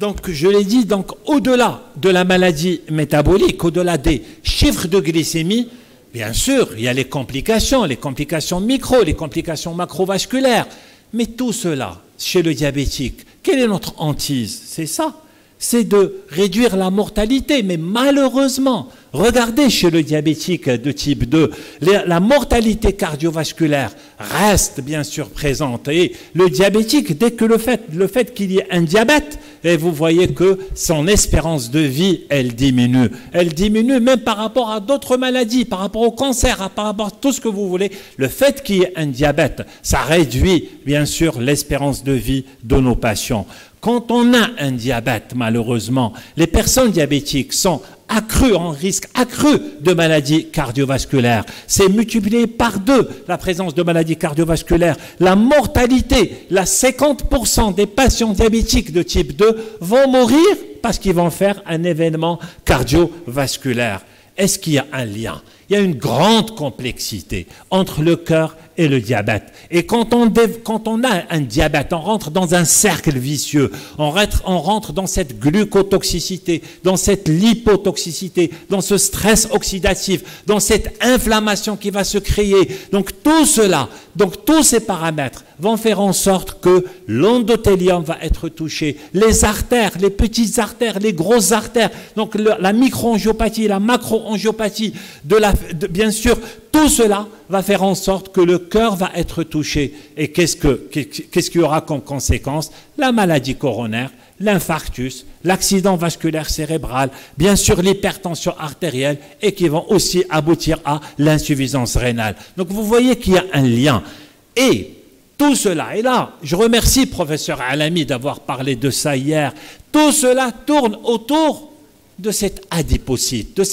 Donc, je l'ai dit, donc, au-delà de la maladie métabolique, au-delà des chiffres de glycémie, bien sûr, il y a les complications micro, les complications macrovasculaires. Mais tout cela, chez le diabétique, quelle est notre hantise? C'est ça. C'est de réduire la mortalité. Mais malheureusement, regardez chez le diabétique de type 2, la mortalité cardiovasculaire reste bien sûr présente. Et le diabétique, dès que le fait qu'il y ait un diabète, et vous voyez que son espérance de vie, elle diminue. Elle diminue même par rapport à d'autres maladies, par rapport au cancer, par rapport à tout ce que vous voulez. Le fait qu'il y ait un diabète, ça réduit bien sûr l'espérance de vie de nos patients. Quand on a un diabète, malheureusement, les personnes diabétiques sont accrues, en risque accru de maladies cardiovasculaires. C'est multiplié par 2 la présence de maladies cardiovasculaires. La mortalité, 50% des patients diabétiques de type 2 vont mourir parce qu'ils vont faire un événement cardiovasculaire. Est-ce qu'il y a un lien? Il y a une grande complexité entre le cœur et le diabète. Et quand on a un diabète, on rentre dans un cercle vicieux, on rentre dans cette glucotoxicité, dans cette lipotoxicité, dans ce stress oxydatif, dans cette inflammation qui va se créer. Donc tout cela, donc tous ces paramètres vont faire en sorte que l'endothélium va être touché, les artères, les petites artères, les grosses artères, donc la microangiopathie, la macroangiopathie, bien sûr, tout cela va faire en sorte que le cœur va être touché. Et qu'est-ce qu'il y aura comme conséquence? La maladie coronaire, l'infarctus, l'accident vasculaire cérébral, bien sûr l'hypertension artérielle et qui vont aussi aboutir à l'insuffisance rénale. Donc vous voyez qu'il y a un lien. Et tout cela, et là, je remercie professeur Alami d'avoir parlé de ça hier, tout cela tourne autour de cette adipocyte, de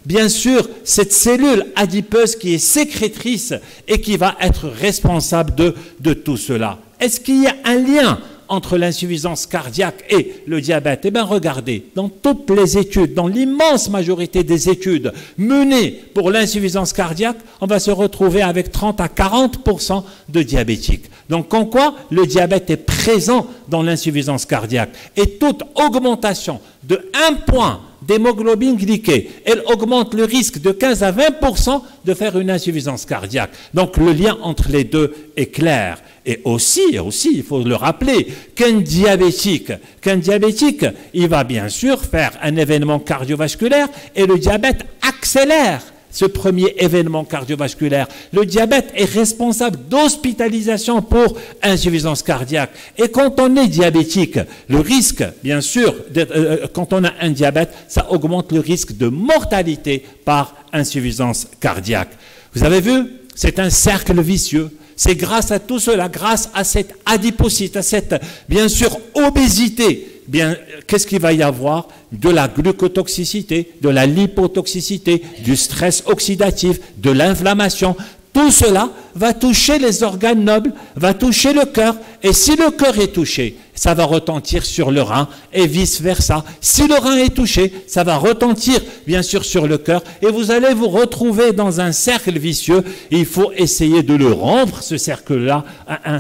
bien sûr, cette cellule adipeuse qui est sécrétrice et qui va être responsable de tout cela. Est-ce qu'il y a un lien entre l'insuffisance cardiaque et le diabète? Eh bien, regardez, dans toutes les études, dans l'immense majorité des études menées pour l'insuffisance cardiaque, on va se retrouver avec 30 à 40% de diabétiques. Donc, en quoi le diabète est présent dans l'insuffisance cardiaque? Et toute augmentation de 1 point d'hémoglobine glyquée, elle augmente le risque de 15 à 20% de faire une insuffisance cardiaque. Donc le lien entre les deux est clair. Et aussi, il faut le rappeler, qu'un diabétique, il va bien sûr faire un événement cardiovasculaire et le diabète accélère ce premier événement cardiovasculaire. Le diabète est responsable d'hospitalisation pour insuffisance cardiaque. Et quand on est diabétique, le risque, bien sûr, quand on a un diabète, ça augmente le risque de mortalité par insuffisance cardiaque. Vous avez vu? C'est un cercle vicieux. C'est grâce à tout cela, grâce à cette adipocyte, à cette, bien sûr, obésité, qu'est-ce qu'il va y avoir? De la glucotoxicité, de la lipotoxicité, du stress oxydatif, de l'inflammation. Tout cela va toucher les organes nobles, va toucher le cœur. Et si le cœur est touché, ça va retentir sur le rein et vice-versa. Si le rein est touché, ça va retentir bien sûr sur le cœur. Et vous allez vous retrouver dans un cercle vicieux. Et il faut essayer de le rompre, ce cercle-là, à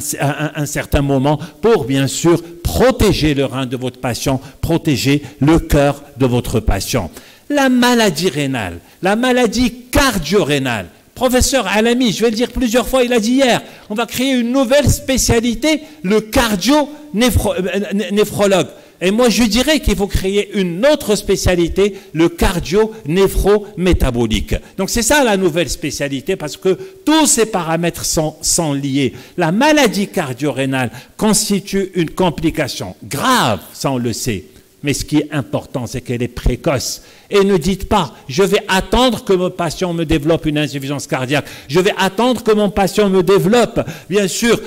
un certain moment pour bien sûr protéger le rein de votre patient, protéger le cœur de votre patient. La maladie rénale, la maladie cardio-rénale. Professeur Alami, je vais le dire plusieurs fois, il a dit hier, on va créer une nouvelle spécialité, le cardio-néphrologue. Et moi, je dirais qu'il faut créer une autre spécialité, le cardio-néphro-métabolique. Donc, c'est ça la nouvelle spécialité parce que tous ces paramètres sont liés. La maladie cardio-rénale constitue une complication grave, ça on le sait. Mais ce qui est important, c'est qu'elle est précoce. Et ne dites pas, je vais attendre que mon patient me développe une insuffisance cardiaque. Je vais attendre que mon patient me développe, bien sûr,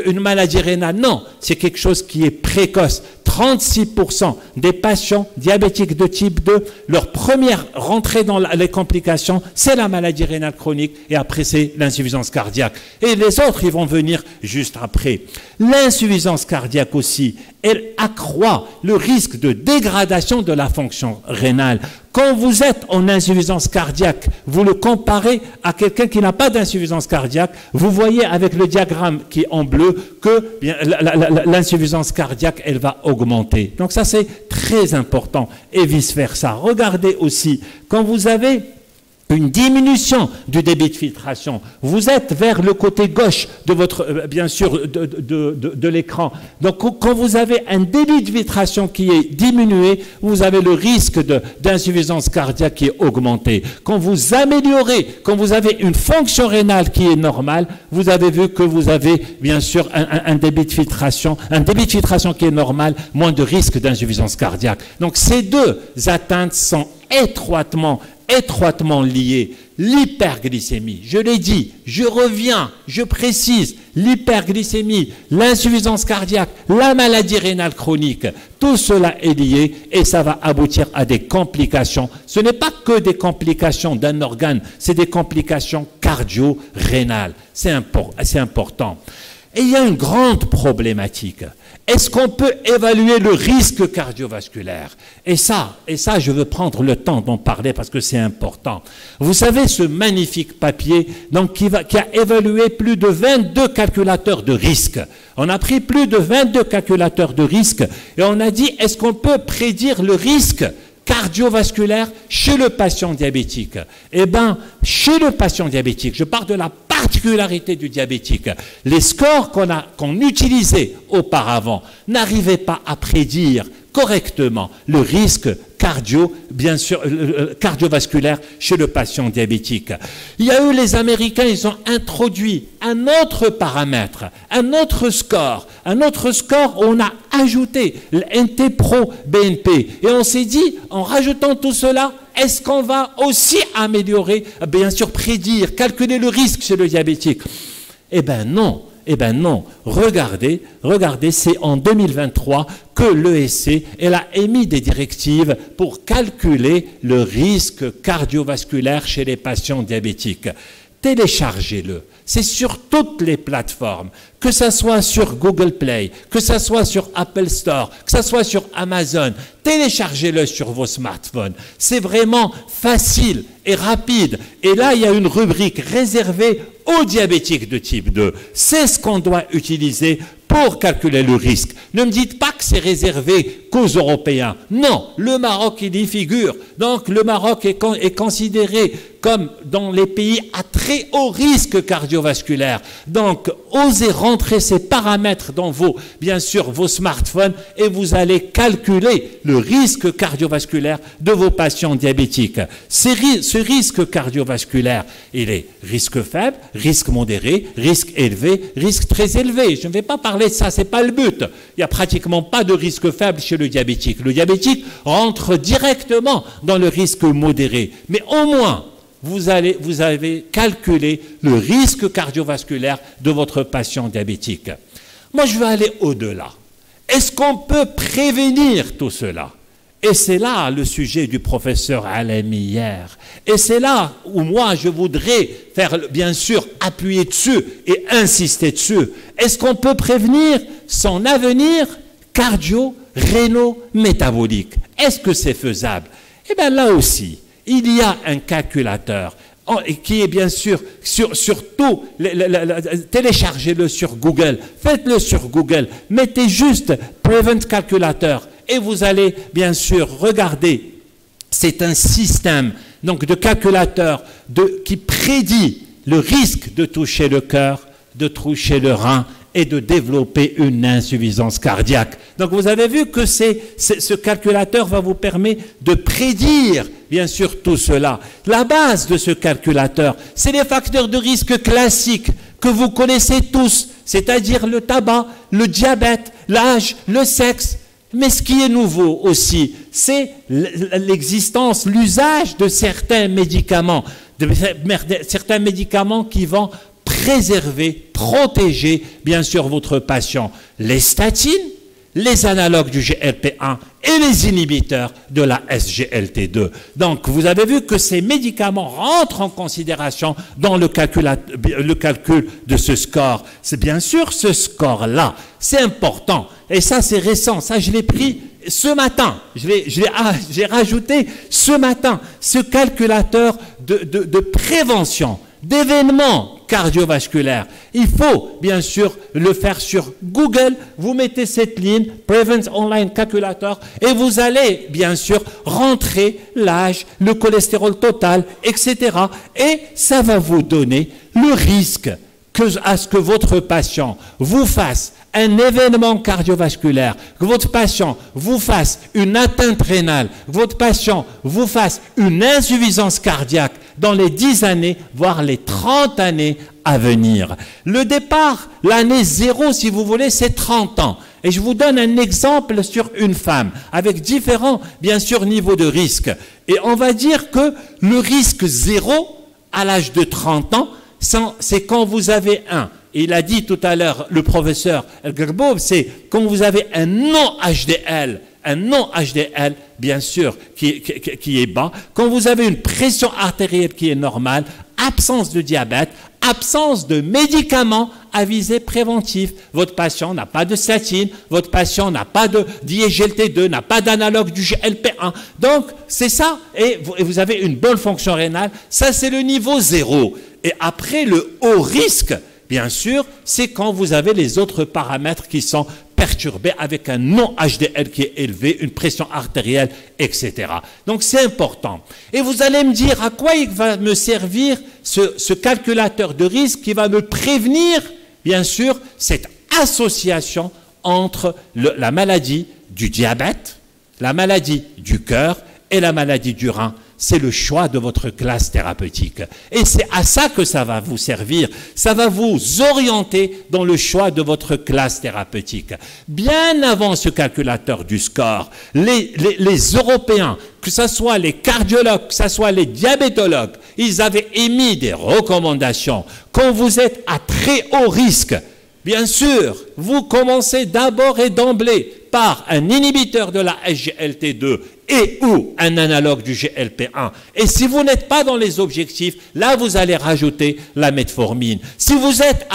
une maladie rénale. Non, c'est quelque chose qui est précoce. 36% des patients diabétiques de type 2, leur première rentrée dans les complications, c'est la maladie rénale chronique et après c'est l'insuffisance cardiaque. Et les autres, ils vont venir juste après. L'insuffisance cardiaque aussi, elle accroît le risque de dégradation de la fonction rénale. Quand vous êtes en insuffisance cardiaque, vous le comparez à quelqu'un qui n'a pas d'insuffisance cardiaque, vous voyez avec le diagramme qui est en bleu que l'insuffisance cardiaque, elle va augmenter. Donc ça, c'est très important et vice-versa. Regardez aussi, quand vous avez une diminution du débit de filtration. Vous êtes vers le côté gauche de votre, bien sûr, de l'écran. Donc, quand vous avez un débit de filtration qui est diminué, vous avez le risque d'insuffisance cardiaque qui est augmenté. Quand vous améliorez, quand vous avez une fonction rénale qui est normale, vous avez vu que vous avez, bien sûr, un débit de filtration qui est normal, moins de risque d'insuffisance cardiaque. Donc, ces deux atteintes sont étroitement liées. L'hyperglycémie, je l'ai dit, je reviens, je précise, l'hyperglycémie, l'insuffisance cardiaque, la maladie rénale chronique, tout cela est lié et ça va aboutir à des complications. Ce n'est pas que des complications d'un organe, c'est des complications cardio-rénales. C'est important. Et il y a une grande problématique. Est-ce qu'on peut évaluer le risque cardiovasculaire? Et ça, je veux prendre le temps d'en parler parce que c'est important. Vous savez, ce magnifique papier donc, qui a évalué plus de 22 calculateurs de risque. On a pris plus de 22 calculateurs de risque et on a dit, est-ce qu'on peut prédire le risque cardiovasculaire chez le patient diabétique? Eh bien, chez le patient diabétique, je parle de la particularité du diabétique, les scores qu'on utilisait auparavant n'arrivaient pas à prédire correctement le risque cardiovasculaire chez le patient diabétique. Il y a eu les Américains, ils ont introduit un autre paramètre, un autre score, on a ajouté le NT-proBNP et on s'est dit, en rajoutant tout cela, est-ce qu'on va aussi améliorer, bien sûr prédire, calculer le risque chez le diabétique? Eh bien non. Regardez, c'est en 2023 que l'ESC a émis des directives pour calculer le risque cardiovasculaire chez les patients diabétiques. Téléchargez-le. C'est sur toutes les plateformes, que ce soit sur Google Play, que ce soit sur Apple Store, que ce soit sur Amazon. Téléchargez-le sur vos smartphones. C'est vraiment facile et rapide. Et là, il y a une rubrique réservée aux diabétiques de type 2. C'est ce qu'on doit utiliser pour calculer le risque. Ne me dites pas que c'est réservé qu'aux Européens. Non, le Maroc, il y figure. Donc, le Maroc est considéré comme dans les pays à très haut risque cardiovasculaire. Donc, osez rentrer ces paramètres dans bien sûr, vos smartphones et vous allez calculer le risque cardiovasculaire de vos patients diabétiques. Ce risque cardiovasculaire, il est risque faible, risque modéré, risque élevé, risque très élevé. Je ne vais pas parler de ça, c'est pas le but. Il n'y a pratiquement pas de risque faible chez le diabétique. Le diabétique rentre directement dans le risque modéré. Mais au moins, vous avez calculé le risque cardiovasculaire de votre patient diabétique. Moi, je veux aller au-delà. Est-ce qu'on peut prévenir tout cela? Et c'est là le sujet du professeur Alemi hier. Et c'est là où moi, je voudrais faire, bien sûr, appuyer dessus et insister dessus. Est-ce qu'on peut prévenir son avenir cardio-réno-métabolique? Est-ce que c'est faisable? Eh bien, là aussi, il y a un calculateur qui est bien sûr surtout téléchargez-le sur Google, faites-le sur Google, mettez juste Prevent Calculator et vous allez bien sûr regarder. C'est un système donc de calculateur qui prédit le risque de toucher le cœur, de toucher le rein et de développer une insuffisance cardiaque. Donc vous avez vu que ce calculateur va vous permettre de prédire, bien sûr, tout cela. La base de ce calculateur, c'est les facteurs de risque classiques que vous connaissez tous, c'est-à-dire le tabac, le diabète, l'âge, le sexe. Mais ce qui est nouveau aussi, c'est l'existence, l'usage de certains médicaments qui vont préserver, protéger, bien sûr, votre patient. Les statines, les analogues du GLP-1 et les inhibiteurs de la SGLT2. Donc, vous avez vu que ces médicaments rentrent en considération dans le calcul de ce score. C'est bien sûr ce score-là, c'est important. Et ça, c'est récent. Ça, je l'ai pris ce matin. J'ai rajouté ce matin ce calculateur de prévention d'événements cardiovasculaires. Il faut bien sûr le faire sur Google. Vous mettez cette ligne, Prevent Online Calculator, et vous allez bien sûr rentrer l'âge, le cholestérol total, etc. Et ça va vous donner le risque à ce que votre patient vous fasse un événement cardiovasculaire, que votre patient vous fasse une atteinte rénale, que votre patient vous fasse une insuffisance cardiaque dans les 10 années, voire les 30 années à venir. Le départ, l'année 0, si vous voulez, c'est 30 ans. Et je vous donne un exemple sur une femme, avec différents, bien sûr, niveaux de risque. Et on va dire que le risque 0, à l'âge de 30 ans, c'est quand vous avez il a dit tout à l'heure, le professeur El-Gerboub, c'est quand vous avez un non-HDL, bien sûr, qui est bas, quand vous avez une pression artérielle qui est normale, absence de diabète, absence de médicaments à visée préventive. Votre patient n'a pas de statine, votre patient n'a pas de d'IGLT2, n'a pas d'analogue du GLP1. Donc, c'est ça, et vous avez une bonne fonction rénale. Ça, c'est le niveau 0. Et après, le haut risque, bien sûr, c'est quand vous avez les autres paramètres qui sont perturbés avec un non-HDL qui est élevé, une pression artérielle, etc. Donc, c'est important. Et vous allez me dire à quoi il va me servir ce calculateur de risque qui va me prévenir, bien sûr, cette association entre la maladie du diabète, la maladie du cœur et la maladie du rein. C'est le choix de votre classe thérapeutique. Et c'est à ça que ça va vous servir. Ça va vous orienter dans le choix de votre classe thérapeutique. Bien avant ce calculateur du score, les Européens, que ce soit les cardiologues, que ce soit les diabétologues, ils avaient émis des recommandations. Quand vous êtes à très haut risque, bien sûr, vous commencez d'abord et d'emblée par un inhibiteur de la SGLT2 et ou un analogue du GLP1. Et si vous n'êtes pas dans les objectifs, là, vous allez rajouter la metformine. Si vous êtes,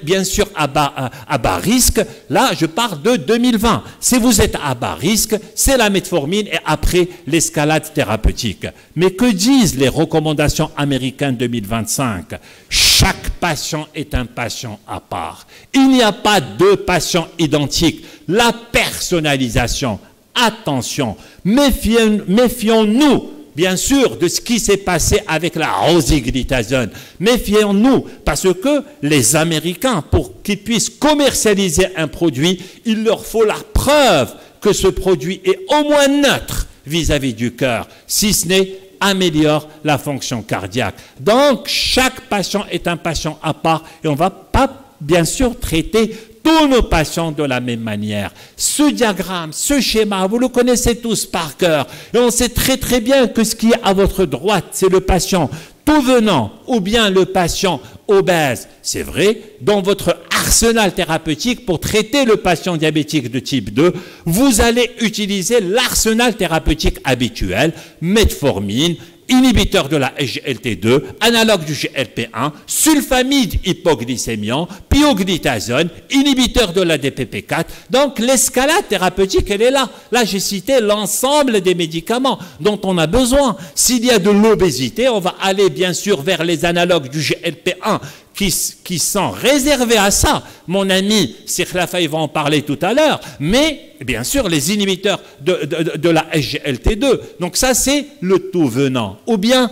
bien sûr, à bas risque, là, je parle de 2020. Si vous êtes à bas risque, c'est la metformine et après, l'escalade thérapeutique. Mais que disent les recommandations américaines 2025 ? Chaque patient est un patient à part. Il n'y a pas deux patients identiques. La personnalisation. Attention, méfions-nous, bien sûr, de ce qui s'est passé avec la rosiglitazone. Méfions-nous, parce que les Américains, pour qu'ils puissent commercialiser un produit, il leur faut la preuve que ce produit est au moins neutre vis-à-vis du cœur, si ce n'est améliore la fonction cardiaque. Donc, chaque patient est un patient à part et on ne va pas, bien sûr, traiter tous nos patients de la même manière. Ce diagramme, ce schéma, vous le connaissez tous par cœur. Et on sait très très bien que ce qui est à votre droite, c'est le patient tout venant ou bien le patient obèse. C'est vrai, dans votre arsenal thérapeutique pour traiter le patient diabétique de type 2, vous allez utiliser l'arsenal thérapeutique habituel, metformine, inhibiteur de la SGLT2, analogue du GLP1, sulfamide hypoglycémiant, pioglitazone, inhibiteur de la DPP4. Donc l'escalade thérapeutique, elle est là. Là, j'ai cité l'ensemble des médicaments dont on a besoin. S'il y a de l'obésité, on va aller bien sûr vers les analogues du GLP1 qui sont réservés à ça. Mon ami Sirlafa va en parler tout à l'heure, mais bien sûr les inhibiteurs de la SGLT2. Donc ça c'est le tout venant. Ou bien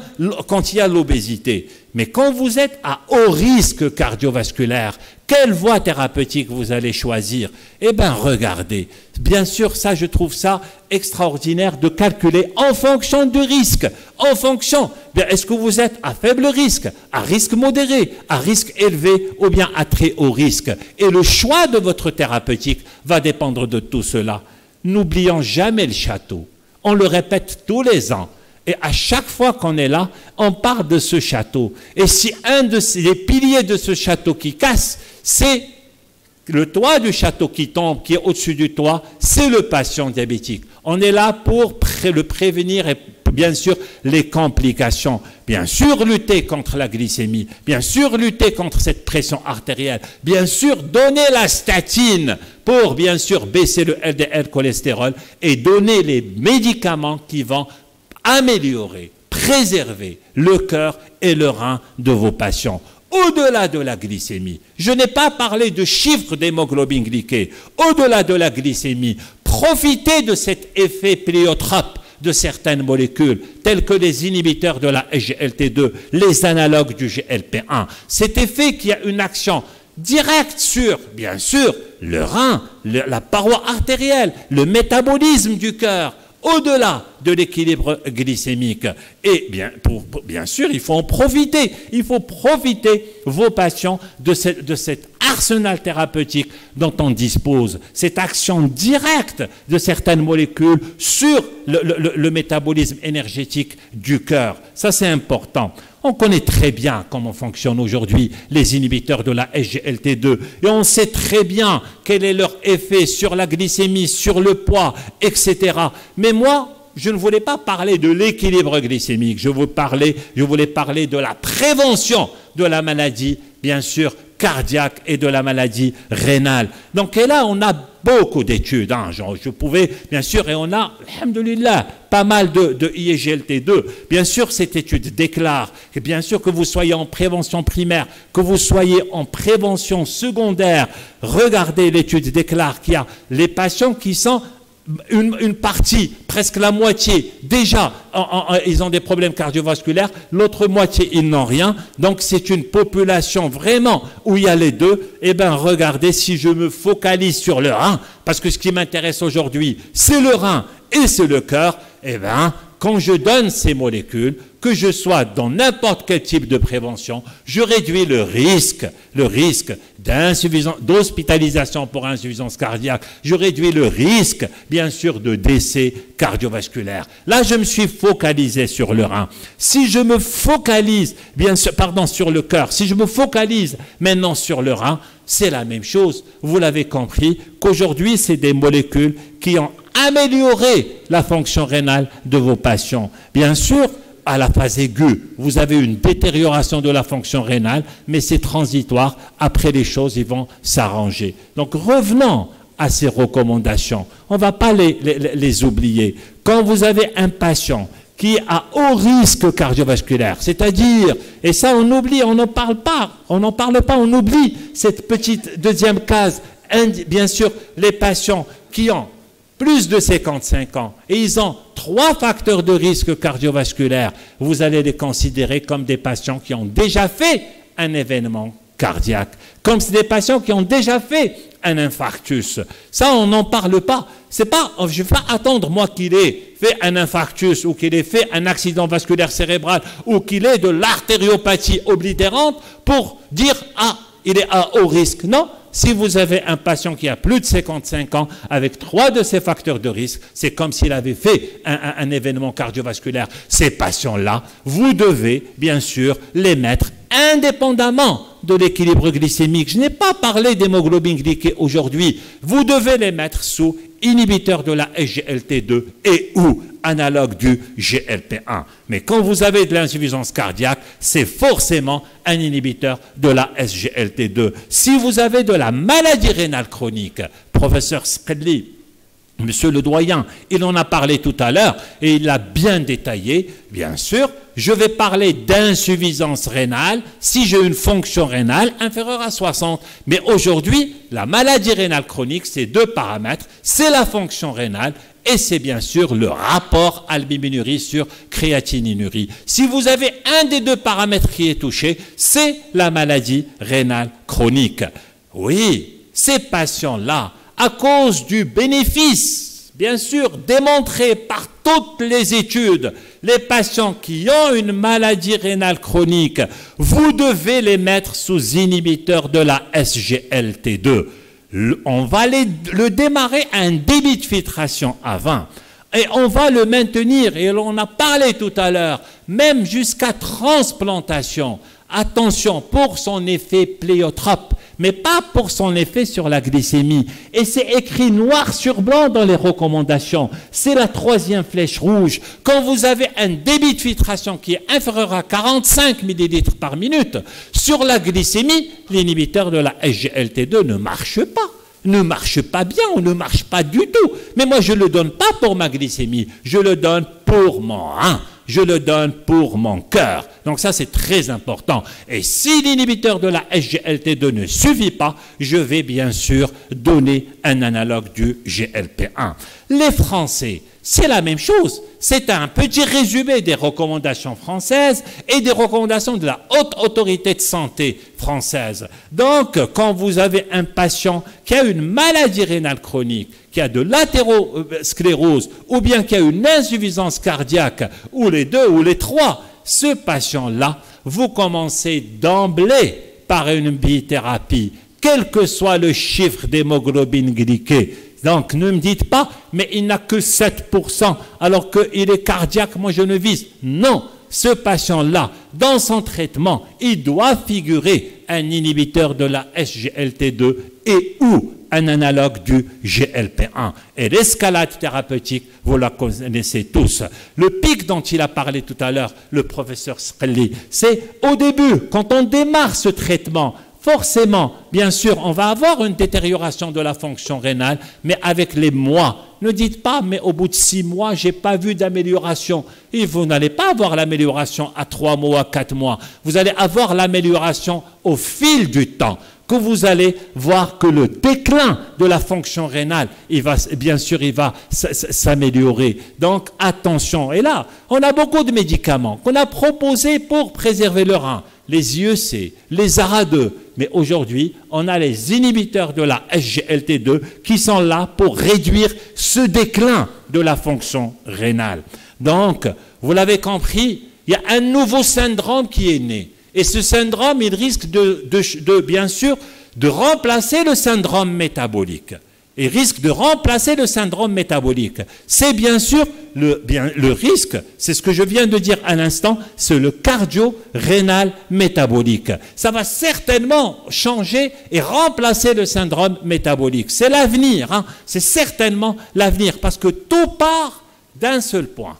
quand il y a l'obésité. Mais quand vous êtes à haut risque cardiovasculaire, quelle voie thérapeutique vous allez choisir? Eh bien, regardez. Bien sûr, ça, je trouve ça extraordinaire de calculer en fonction du risque. En fonction, est-ce que vous êtes à faible risque, à risque modéré, à risque élevé ou bien à très haut risque? Et le choix de votre thérapeutique va dépendre de tout cela. N'oublions jamais le château. On le répète tous les ans. Et à chaque fois qu'on est là, on parle de ce château. Et si un de les piliers de ce château qui casse, c'est Le toit du château qui tombe, qui est au-dessus du toit, c'est le patient diabétique. On est là pour le prévenir et bien sûr les complications. Bien sûr lutter contre la glycémie, bien sûr lutter contre cette pression artérielle, bien sûr donner la statine pour bien sûr baisser le LDL cholestérol et donner les médicaments qui vont améliorer, préserver le cœur et le rein de vos patients. Au-delà de la glycémie, je n'ai pas parlé de chiffres d'hémoglobine glyquée. Au-delà de la glycémie, profitez de cet effet pléiotrope de certaines molécules, telles que les inhibiteurs de la SGLT2, les analogues du GLP1. Cet effet qui a une action directe sur, bien sûr, le rein, la paroi artérielle, le métabolisme du cœur, au-delà de l'équilibre glycémique. Et bien sûr, il faut en profiter. Il faut profiter, vos patients, de cet arsenal thérapeutique dont on dispose, cette action directe de certaines molécules sur le métabolisme énergétique du cœur. Ça, c'est important. On connaît très bien comment fonctionnent aujourd'hui les inhibiteurs de la SGLT2 et on sait très bien quel est leur effet sur la glycémie, sur le poids, etc. Mais moi, je ne voulais pas parler de l'équilibre glycémique, je voulais parler de la prévention de la maladie, bien sûr, cardiaque et de la maladie rénale. Donc, et là, on a beaucoup d'études. Je pouvais, bien sûr, et on a, alhamdoulilah, pas mal de IGLT2. Bien sûr, cette étude déclare que, bien sûr, que vous soyez en prévention primaire, que vous soyez en prévention secondaire, regardez, l'étude déclare qu'il y a les patients qui sont une partie, presque la moitié, déjà, ils ont des problèmes cardiovasculaires, l'autre moitié, ils n'ont rien. Donc, c'est une population vraiment où il y a les deux. Eh bien, regardez, si je me focalise sur le rein, parce que ce qui m'intéresse aujourd'hui, c'est le rein et c'est le cœur, eh bien, quand je donne ces molécules, que je sois dans n'importe quel type de prévention, je réduis le risque d'hospitalisation pour insuffisance cardiaque, je réduis le risque, bien sûr, de décès cardiovasculaire. Là, je me suis focalisé sur le rein. Si je me focalise, sur le cœur, si je me focalise maintenant sur le rein, c'est la même chose. Vous l'avez compris, qu'aujourd'hui, c'est des molécules qui ont amélioré la fonction rénale de vos patients. Bien sûr, à la phase aiguë, vous avez une détérioration de la fonction rénale, mais c'est transitoire. Après, les choses, ils vont s'arranger. Donc, revenons à ces recommandations. On ne va pas les oublier. Quand vous avez un patient qui a haut risque cardiovasculaire, c'est-à-dire, et ça on oublie, on n'en parle pas, on oublie cette petite deuxième case. Bien sûr, les patients qui ont plus de 55 ans, et ils ont 3 facteurs de risque cardiovasculaire, vous allez les considérer comme des patients qui ont déjà fait un événement cardiaque, comme des patients qui ont déjà fait un infarctus. Ça, on n'en parle pas. Je ne vais pas attendre, moi, qu'il ait fait un infarctus ou qu'il ait fait un accident vasculaire cérébral ou qu'il ait de l'artériopathie oblitérante pour dire « Ah, il est à haut risque ». Non. Si vous avez un patient qui a plus de 55 ans avec 3 de ces facteurs de risque, c'est comme s'il avait fait un événement cardiovasculaire. Ces patients-là, vous devez bien sûr les mettre indépendamment de l'équilibre glycémique. Je n'ai pas parlé d'hémoglobine glyquée aujourd'hui. Vous devez les mettre sous inhibiteur de la SGLT2 et ou analogue du GLP1. Mais quand vous avez de l'insuffisance cardiaque, c'est forcément un inhibiteur de la SGLT2. Si vous avez de la maladie rénale chronique, professeur Skedli, monsieur le doyen, il en a parlé tout à l'heure et il l'a bien détaillé, bien sûr. Je vais parler d'insuffisance rénale si j'ai une fonction rénale inférieure à 60. Mais aujourd'hui, la maladie rénale chronique, c'est 2 paramètres. C'est la fonction rénale et c'est bien sûr le rapport albuminurie sur créatininurie. Si vous avez un des 2 paramètres qui est touché, c'est la maladie rénale chronique. Oui, ces patients-là, à cause du bénéfice, bien sûr, démontré par toutes les études, les patients qui ont une maladie rénale chronique, vous devez les mettre sous inhibiteur de la SGLT2. On va le démarrer à un débit de filtration à 20 et on va le maintenir, et on a parlé tout à l'heure, même jusqu'à transplantation. Attention, pour son effet pléiotrope, mais pas pour son effet sur la glycémie. Et c'est écrit noir sur blanc dans les recommandations. C'est la 3e flèche rouge. Quand vous avez un débit de filtration qui est inférieur à 45 ml par minute, sur la glycémie, l'inhibiteur de la SGLT2 ne marche pas. Ne marche pas bien ou ne marche pas du tout. Mais moi, je ne le donne pas pour ma glycémie, je le donne pour mon rein, je le donne pour mon cœur. Donc ça, c'est très important. Et si l'inhibiteur de la SGLT2 ne suffit pas, je vais bien sûr donner un analogue du GLP-1. Les Français, c'est la même chose. C'est un petit résumé des recommandations françaises et des recommandations de la Haute Autorité de Santé française. Donc, quand vous avez un patient qui a une maladie rénale chronique, qui a de l'athérosclérose, ou bien qui a une insuffisance cardiaque, ou les deux, ou les trois, ce patient-là, vous commencez d'emblée par une bithérapie, quel que soit le chiffre d'hémoglobine glyquée. Donc, ne me dites pas, mais il n'a que 7%, alors qu'il est cardiaque, moi je ne vise. Non, ce patient-là, dans son traitement, il doit figurer un inhibiteur de la SGLT2 et ou un analogue du GLP-1. Et l'escalade thérapeutique, vous la connaissez tous. Le pic dont il a parlé tout à l'heure, le professeur Skelly, c'est au début, quand on démarre ce traitement, forcément, bien sûr, on va avoir une détérioration de la fonction rénale, mais avec les mois. Ne dites pas, mais au bout de 6 mois, je n'ai pas vu d'amélioration. Et vous n'allez pas avoir l'amélioration à 3 mois, à 4 mois. Vous allez avoir l'amélioration au fil du temps, que vous allez voir que le déclin de la fonction rénale, bien sûr, il va s'améliorer. Donc, attention. Et là, on a beaucoup de médicaments qu'on a proposés pour préserver le rein. Les IEC, les ARA2, mais aujourd'hui, on a les inhibiteurs de la SGLT2 qui sont là pour réduire ce déclin de la fonction rénale. Donc, vous l'avez compris, il y a un nouveau syndrome qui est né. Et ce syndrome, il risque bien sûr, de remplacer le syndrome métabolique. Il risque de remplacer le syndrome métabolique. C'est bien sûr le risque, c'est ce que je viens de dire à l'instant, c'est le cardio-rénal métabolique. Ça va certainement changer et remplacer le syndrome métabolique. C'est l'avenir, hein, c'est certainement l'avenir, parce que tout part d'un seul point,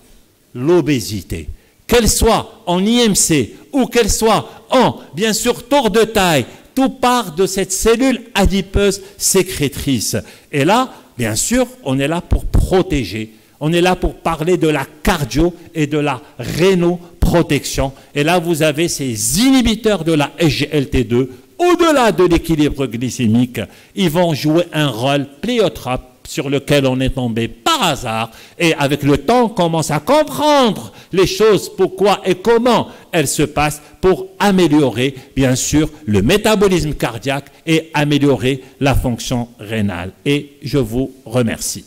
l'obésité. Qu'elle soit en IMC ou qu'elle soit en, bien sûr, tour de taille, tout part de cette cellule adipeuse sécrétrice. Et là, bien sûr, on est là pour protéger. On est là pour parler de la cardio et de la rénoprotection. Et là, vous avez ces inhibiteurs de la SGLT2, au-delà de l'équilibre glycémique, ils vont jouer un rôle pléiotrope sur lequel on est tombé par hasard, et avec le temps, on commence à comprendre les choses, pourquoi et comment elles se passent pour améliorer, bien sûr, le métabolisme cardiaque et améliorer la fonction rénale. Et je vous remercie.